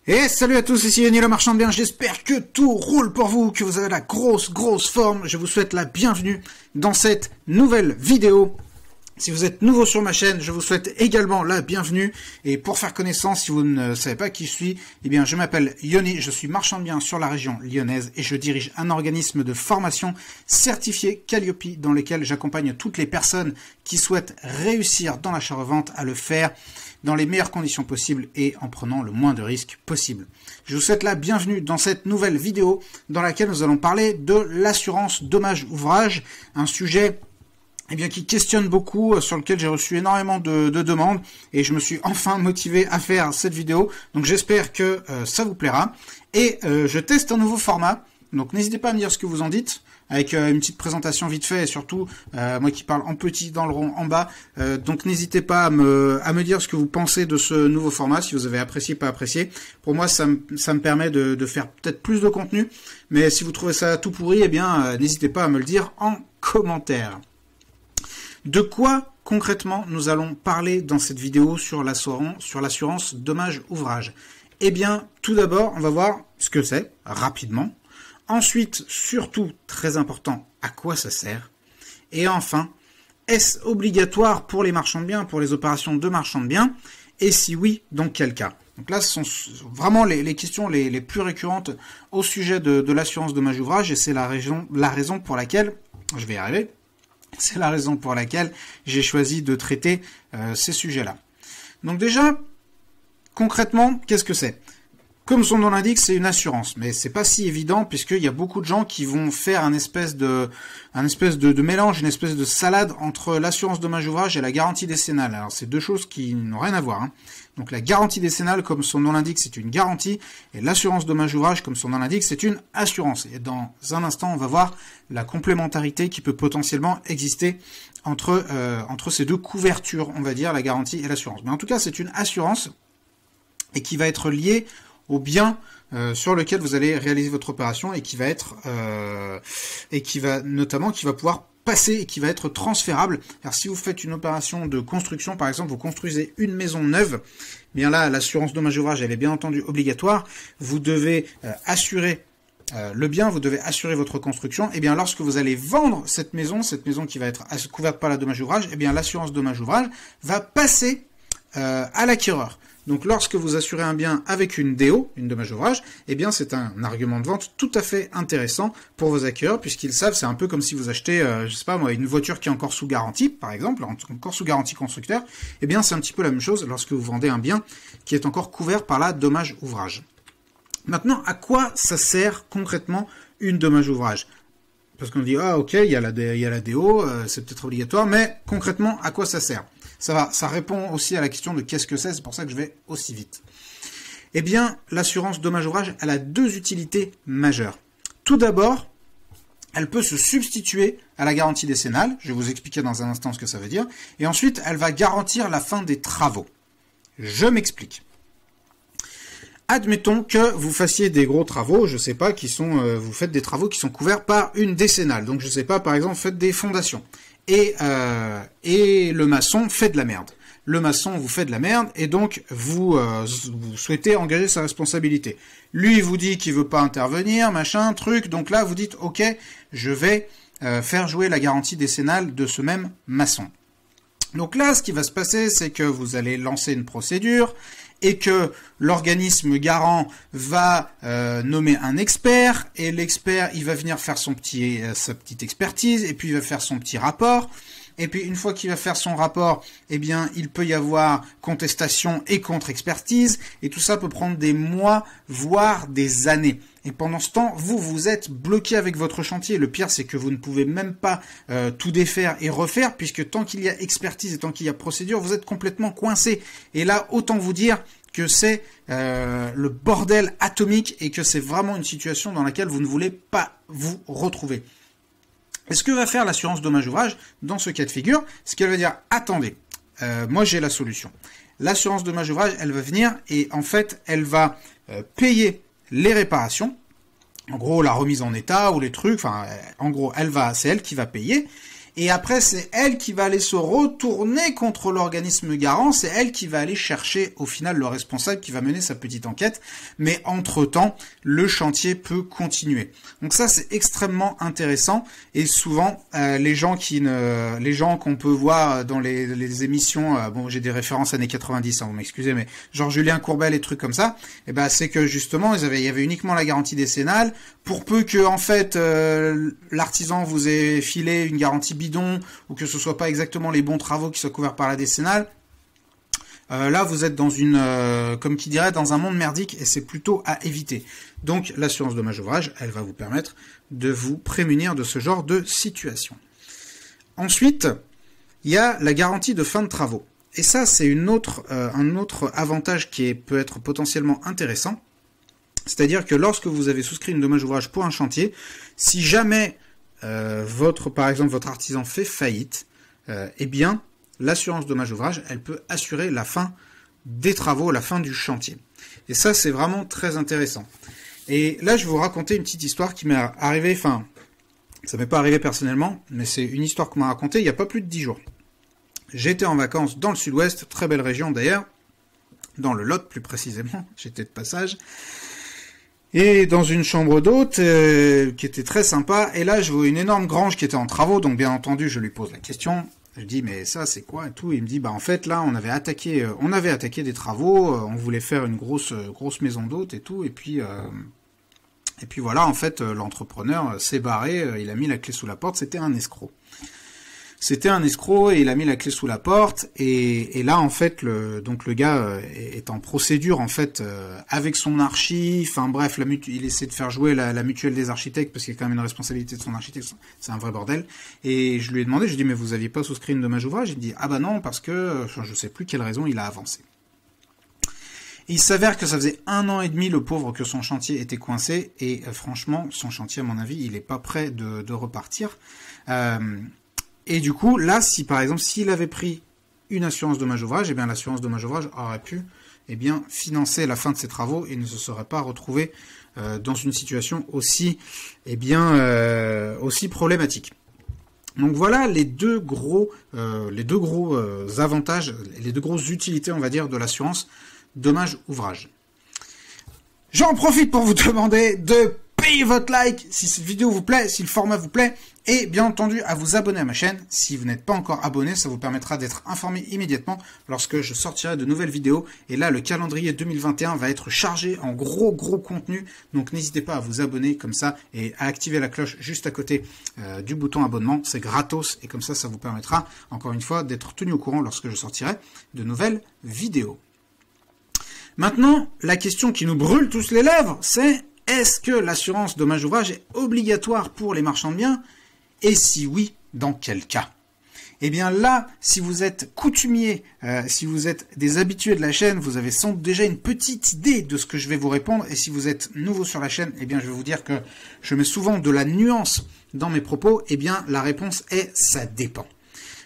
Et salut à tous, ici Yannick le marchand de biens, j'espère que tout roule pour vous, que vous avez la grosse forme. Je vous souhaite la bienvenue dans cette nouvelle vidéo. Si vous êtes nouveau sur ma chaîne, je vous souhaite également la bienvenue. Et pour faire connaissance, si vous ne savez pas qui je suis, eh bien je m'appelle Yoni, je suis marchand de biens sur la région lyonnaise et je dirige un organisme de formation certifié Calliope dans lequel j'accompagne toutes les personnes qui souhaitent réussir dans l'achat-revente à le faire dans les meilleures conditions possibles et en prenant le moins de risques possible. Je vous souhaite la bienvenue dans cette nouvelle vidéo dans laquelle nous allons parler de l'assurance dommage ouvrage, un sujet qui questionne beaucoup, sur lequel j'ai reçu énormément de demandes et je me suis enfin motivé à faire cette vidéo. Donc j'espère que ça vous plaira. Et je teste un nouveau format, donc n'hésitez pas à me dire ce que vous en dites, avec une petite présentation vite fait et surtout moi qui parle en petit dans le rond en bas. Donc n'hésitez pas à me dire ce que vous pensez de ce nouveau format, si vous avez apprécié, pas apprécié. Pour moi ça me permet de faire peut-être plus de contenu, mais si vous trouvez ça tout pourri, eh bien n'hésitez pas à me le dire en commentaire. De quoi concrètement nous allons parler dans cette vidéo sur l'assurance dommage ouvrage? Eh bien, tout d'abord, on va voir ce que c'est, rapidement. Ensuite, surtout, très important, à quoi ça sert? Et enfin, est-ce obligatoire pour les marchands de biens, pour les opérations de marchands de biens? Et si oui, dans quel cas? Donc là, ce sont vraiment les questions les plus récurrentes au sujet de l'assurance dommage ouvrage, et c'est la raison pour laquelle, je vais y arriver, c'est la raison pour laquelle j'ai choisi de traiter ces sujets-là. Donc déjà, concrètement, qu'est-ce que c'est? Comme son nom l'indique, c'est une assurance, mais c'est pas si évident puisqu'il y a beaucoup de gens qui vont faire un espèce de mélange, une espèce de salade entre l'assurance dommage ouvrage et la garantie décennale. Alors c'est deux choses qui n'ont rien à voir. Donc la garantie décennale, comme son nom l'indique, c'est une garantie, et l'assurance dommage ouvrage, comme son nom l'indique, c'est une assurance. Et dans un instant, on va voir la complémentarité qui peut potentiellement exister entre ces deux couvertures, on va dire, la garantie et l'assurance. Mais en tout cas, c'est une assurance et qui va être liée au bien sur lequel vous allez réaliser votre opération et qui va pouvoir passer et qui va être transférable. Alors si vous faites une opération de construction, par exemple, vous construisez une maison neuve, bien là, l'assurance dommage ouvrage, elle est bien entendu obligatoire. Vous devez assurer le bien, vous devez assurer votre construction. Et bien lorsque vous allez vendre cette maison qui va être couverte par la dommage ouvrage, et bien l'assurance dommage ouvrage va passer à l'acquéreur. Donc lorsque vous assurez un bien avec une DO, une dommage ouvrage, eh bien c'est un argument de vente tout à fait intéressant pour vos acquéreurs, puisqu'ils savent, c'est un peu comme si vous achetez, je sais pas moi, une voiture qui est encore sous garantie, par exemple, encore sous garantie constructeur, eh bien c'est un petit peu la même chose lorsque vous vendez un bien qui est encore couvert par la dommage ouvrage. Maintenant, à quoi ça sert concrètement une dommage ouvrage? Parce qu'on dit, ah ok, il y a la DO, c'est peut-être obligatoire, mais concrètement, à quoi ça sert? Ça répond aussi à la question de qu'est-ce que c'est pour ça que je vais aussi vite. Eh bien, l'assurance dommage ouvrage, elle a deux utilités majeures. Tout d'abord, elle peut se substituer à la garantie décennale, je vais vous expliquer dans un instant ce que ça veut dire, et ensuite, elle va garantir la fin des travaux. Je m'explique. Admettons que vous fassiez des gros travaux, je sais pas, vous faites des travaux qui sont couverts par une décennale. Donc je sais pas, par exemple, faites des fondations. Et le maçon fait de la merde. Le maçon vous fait de la merde et donc vous souhaitez engager sa responsabilité. Lui il vous dit qu'il veut pas intervenir, machin, truc. Donc là vous dites ok, je vais faire jouer la garantie décennale de ce même maçon. Donc là ce qui va se passer c'est que vous allez lancer une procédure et que l'organisme garant va nommer un expert, et l'expert, il va venir faire sa petite expertise, et puis il va faire son petit rapport, et puis une fois qu'il va faire son rapport, eh bien, il peut y avoir contestation et contre-expertise, et tout ça peut prendre des mois, voire des années. Et pendant ce temps, vous êtes bloqué avec votre chantier. Le pire, c'est que vous ne pouvez même pas tout défaire et refaire, puisque tant qu'il y a expertise et tant qu'il y a procédure, vous êtes complètement coincé. Et là, autant vous dire que c'est le bordel atomique et que c'est vraiment une situation dans laquelle vous ne voulez pas vous retrouver. Et ce que va faire l'assurance dommage ouvrage dans ce cas de figure, c'est qu'elle va dire « Attendez, moi j'ai la solution ». L'assurance dommage ouvrage, elle va venir et en fait, elle va payer les réparations, en gros la remise en état ou les trucs, enfin en gros c'est elle qui va payer, et après c'est elle qui va aller se retourner contre l'organisme garant, c'est elle qui va aller chercher au final le responsable qui va mener sa petite enquête, mais entre-temps, le chantier peut continuer. Donc ça c'est extrêmement intéressant, et souvent les gens qu'on peut voir dans les émissions, bon j'ai des références années 90, hein, vous m'excusez, mais genre Julien Courbet, les trucs comme ça, et ben c'est que justement il y avait uniquement la garantie décennale, pour peu que en fait l'artisan vous ait filé une garantie bidon, ou que ce soit pas exactement les bons travaux qui soient couverts par la décennale, là vous êtes dans comme qui dirait, dans un monde merdique, et c'est plutôt à éviter. Donc l'assurance dommage ouvrage, elle va vous permettre de vous prémunir de ce genre de situation. Ensuite, il y a la garantie de fin de travaux. Et ça, c'est un autre avantage qui peut être potentiellement intéressant. C'est-à-dire que lorsque vous avez souscrit une dommage ouvrage pour un chantier, si jamais par exemple votre artisan fait faillite, eh bien l'assurance dommage ouvrage, elle peut assurer la fin des travaux, la fin du chantier. Et ça, c'est vraiment très intéressant. Et là, je vais vous raconter une petite histoire qui m'est arrivée, enfin, ça m'est pas arrivé personnellement, mais c'est une histoire qu'on m'a racontée il n'y a pas plus de 10 jours. J'étais en vacances dans le sud-ouest, très belle région d'ailleurs, dans le Lot plus précisément, j'étais de passage, et dans une chambre d'hôte qui était très sympa, et là je vois une énorme grange qui était en travaux, donc bien entendu je lui pose la question, je dis mais ça c'est quoi et tout, il me dit bah en fait là on avait attaqué des travaux, on voulait faire une grosse maison d'hôte et tout, et puis voilà, en fait l'entrepreneur s'est barré, il a mis la clé sous la porte, c'était un escroc. C'était un escroc et il a mis la clé sous la porte, et là en fait le gars est en procédure en fait avec son archi, enfin bref, il essaie de faire jouer la mutuelle des architectes parce qu'il y a quand même une responsabilité de son architecte, c'est un vrai bordel. Et je lui ai demandé, je lui ai dit mais vous aviez pas souscrit une dommage ouvrage? Il me dit ah bah non parce que je sais plus quelle raison il a avancé. Et il s'avère que ça faisait 1 an et demi le pauvre que son chantier était coincé, et franchement son chantier à mon avis il est pas prêt de repartir. Et du coup, là, si par exemple, s'il avait pris une assurance dommage ouvrage, eh bien l'assurance dommage ouvrage aurait pu financer la fin de ses travaux et ne se serait pas retrouvé dans une situation aussi problématique. Donc voilà les deux gros avantages, les deux grosses utilités, on va dire, de l'assurance dommage ouvrage. J'en profite pour vous demander de payer votre like si cette vidéo vous plaît, si le format vous plaît, et bien entendu à vous abonner à ma chaîne si vous n'êtes pas encore abonné, ça vous permettra d'être informé immédiatement lorsque je sortirai de nouvelles vidéos. Et là, le calendrier 2021 va être chargé en gros contenu, donc n'hésitez pas à vous abonner comme ça et à activer la cloche juste à côté du bouton abonnement, c'est gratos, et comme ça vous permettra encore une fois d'être tenu au courant lorsque je sortirai de nouvelles vidéos. Maintenant, la question qui nous brûle tous les lèvres, c'est: est-ce que l'assurance dommage ouvrage est obligatoire pour les marchands de biens? Et si oui, dans quel cas? Eh bien là, si vous êtes coutumier, si vous êtes des habitués de la chaîne, vous avez sans doute déjà une petite idée de ce que je vais vous répondre. Et si vous êtes nouveau sur la chaîne, eh bien je vais vous dire que je mets souvent de la nuance dans mes propos. Eh bien la réponse est: ça dépend.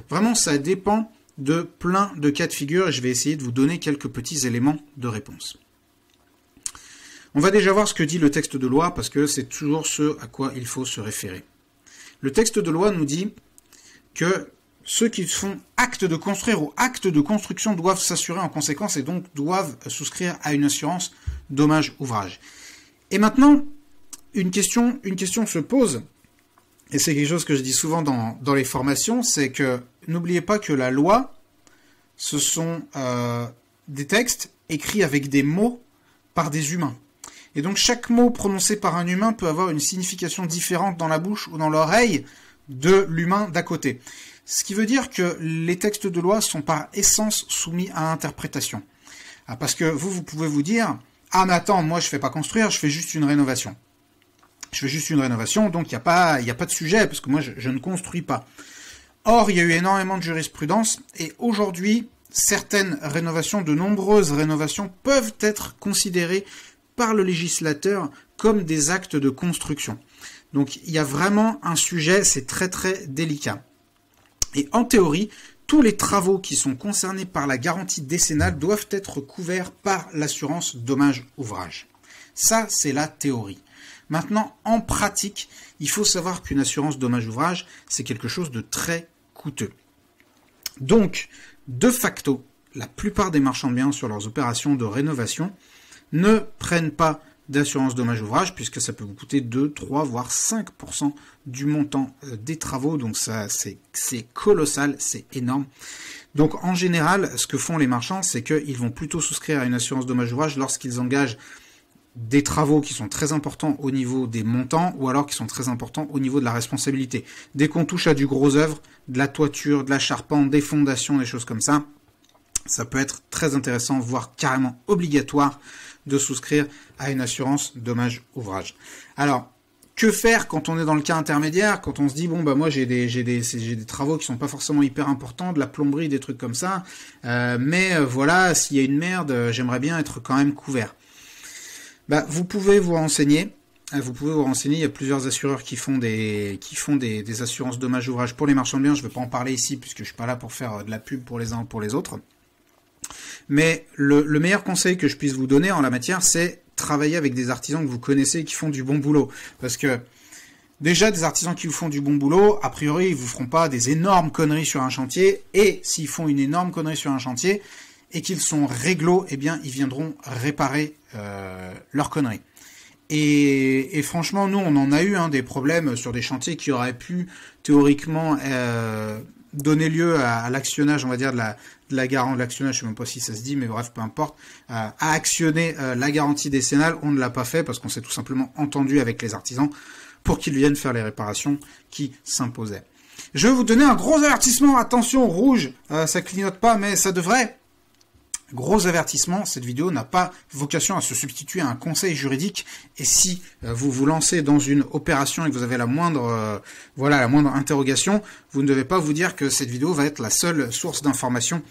Vraiment, ça dépend de plein de cas de figure, et je vais essayer de vous donner quelques petits éléments de réponse. On va déjà voir ce que dit le texte de loi, parce que c'est toujours ce à quoi il faut se référer. Le texte de loi nous dit que ceux qui font acte de construire ou acte de construction doivent s'assurer en conséquence, et donc doivent souscrire à une assurance dommage ouvrage. Et maintenant, une question se pose, et c'est quelque chose que je dis souvent dans les formations, c'est que n'oubliez pas que la loi, ce sont des textes écrits avec des mots par des humains. Et donc chaque mot prononcé par un humain peut avoir une signification différente dans la bouche ou dans l'oreille de l'humain d'à côté. Ce qui veut dire que les textes de loi sont par essence soumis à interprétation. Parce que vous pouvez vous dire: ah mais attends, moi je fais pas construire, je fais juste une rénovation. Je fais juste une rénovation, donc il n'y a pas de sujet, parce que moi je ne construis pas. Or, il y a eu énormément de jurisprudence, et aujourd'hui, certaines rénovations, de nombreuses rénovations, peuvent être considérées par le législateur comme des actes de construction. Donc il y a vraiment un sujet, c'est très très délicat. Et en théorie, tous les travaux qui sont concernés par la garantie décennale doivent être couverts par l'assurance dommage ouvrage. Ça, c'est la théorie. Maintenant, en pratique, il faut savoir qu'une assurance dommage-ouvrage, c'est quelque chose de très coûteux. Donc, de facto, la plupart des marchands de biens sur leurs opérations de rénovation ne prennent pas d'assurance dommage-ouvrage, puisque ça peut vous coûter 2, 3, voire 5% du montant des travaux. Donc ça, c'est colossal, c'est énorme. Donc en général, ce que font les marchands, c'est qu'ils vont plutôt souscrire à une assurance dommage-ouvrage lorsqu'ils engagent des travaux qui sont très importants au niveau des montants ou alors qui sont très importants au niveau de la responsabilité. Dès qu'on touche à du gros œuvre, de la toiture, de la charpente, des fondations, des choses comme ça, ça peut être très intéressant, voire carrément obligatoire de souscrire à une assurance dommage-ouvrage. Alors, que faire quand on est dans le cas intermédiaire, quand on se dit, bon, bah moi j'ai des travaux qui sont pas forcément hyper importants, de la plomberie, des trucs comme ça, mais voilà, s'il y a une merde, j'aimerais bien être quand même couvert. Bah, vous pouvez vous renseigner, il y a plusieurs assureurs qui font des assurances dommage-ouvrage pour les marchands de biens, je ne vais pas en parler ici puisque je suis pas là pour faire de la pub pour les uns ou pour les autres. Mais le meilleur conseil que je puisse vous donner en la matière, c'est travailler avec des artisans que vous connaissez et qui font du bon boulot. Parce que déjà, des artisans qui vous font du bon boulot, a priori, ils vous feront pas des énormes conneries sur un chantier, et s'ils font une énorme connerie sur un chantier, et qu'ils sont réglo, eh bien, ils viendront réparer leurs conneries. Et franchement, nous, on en a eu des problèmes sur des chantiers qui auraient pu, théoriquement, donner lieu à l'actionnage, on va dire, de la garantie, l'actionnage, je sais même pas si ça se dit, mais bref, peu importe, à actionner la garantie décennale. On ne l'a pas fait parce qu'on s'est tout simplement entendu avec les artisans pour qu'ils viennent faire les réparations qui s'imposaient. Je vais vous donner un gros avertissement, attention, rouge, ça clignote pas, mais ça devrait. Gros avertissement, cette vidéo n'a pas vocation à se substituer à un conseil juridique, et si vous vous lancez dans une opération et que vous avez la moindre interrogation, vous ne devez pas vous dire que cette vidéo va être la seule source d'information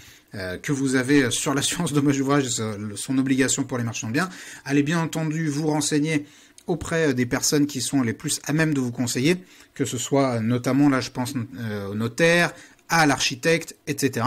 que vous avez sur l'assurance dommage-ouvrage et son obligation pour les marchands de biens. Allez bien entendu vous renseigner auprès des personnes qui sont les plus à même de vous conseiller, que ce soit notamment, là je pense au notaire, à l'architecte, etc.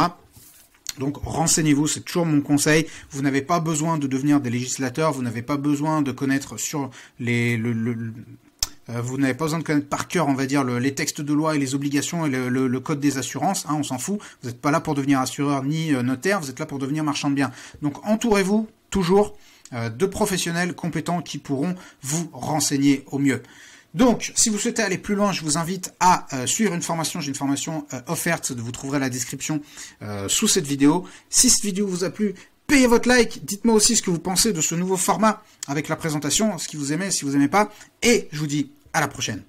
Donc renseignez-vous, c'est toujours mon conseil. Vous n'avez pas besoin de devenir des législateurs, vous n'avez pas besoin de connaître sur vous n'avez pas besoin de connaître par cœur, on va dire, les textes de loi et les obligations et le code des assurances, on s'en fout. Vous n'êtes pas là pour devenir assureur ni notaire, vous êtes là pour devenir marchand de biens. Donc entourez-vous toujours de professionnels compétents qui pourront vous renseigner au mieux. Donc, si vous souhaitez aller plus loin, je vous invite à suivre une formation. J'ai une formation offerte, vous trouverez la description sous cette vidéo. Si cette vidéo vous a plu, payez votre like. Dites-moi aussi ce que vous pensez de ce nouveau format avec la présentation, ce que vous aimez, si vous n'aimez pas. Et je vous dis à la prochaine.